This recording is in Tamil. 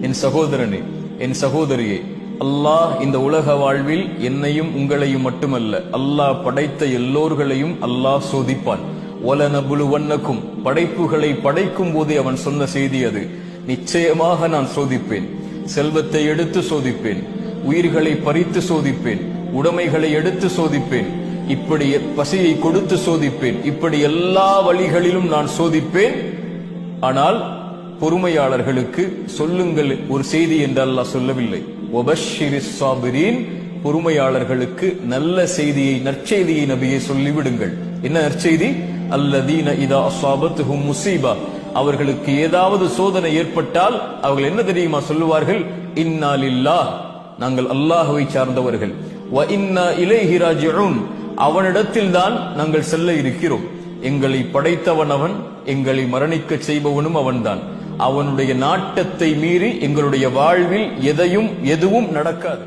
என் சகோதரனே, என் சகோதரியே, அல்லாஹ் இந்த உலக வாழ்வில் என்னையும் உங்களையும் மட்டுமல்ல, அல்லாஹ் படைத்த எல்லோர்களையும் அல்லாஹ் சோதிப்பான். வலனபுலுவன்னக்கும், படைப்புகளை படைக்கும் போதே அவன் சொன்ன செய்தி அது. நிச்சயமாக நான் சோதிப்பேன். செல்வத்தை எடுத்து சோதிப்பேன், உயிர்களை பறித்து சோதிப்பேன், உடைமைகளை எடுத்து சோதிப்பேன், இப்படி பசியை கொடுத்து சோதிப்பேன், இப்படி எல்லா வழிகளிலும் நான் சோதிப்பேன். ஆனால் பொறுமையாளர்களுக்கு சொல்லுங்கள் ஒரு செய்தி என்று அல்லாஹ் சொல்லவில்லை. வபஷ்ஷிரிஸ் சாபிரீன், பொறுமையாளர்களுக்கு நல்ல செய்தியை, நற்செய்தியை நபியை சொல்லிவிடுங்கள். என்ன நற்செய்தி? அல்லதீன இதா அஸாபத்துஹும் முஸீபா, அவர்களுக்கு ஏதாவது சோதனை ஏற்பட்டால் அவர்கள் என்ன தெரியுமா சொல்லுவார்கள்? இன்னா லில்லாஹ், நாங்கள் அல்லாஹ்வை சார்ந்தவர்கள். வ இன்னா இலைஹி ராஜிஊன், அவனிடத்தில் தான் நாங்கள் செல்ல இருக்கிறோம். எங்களை படைத்தவன் அவன், எங்களை மரணிக்க செய்பவனும் அவன்தான். அவனுடைய நாட்டத்தை மீறி எங்களுடைய வாழ்வில் எதுவும் நடக்காது.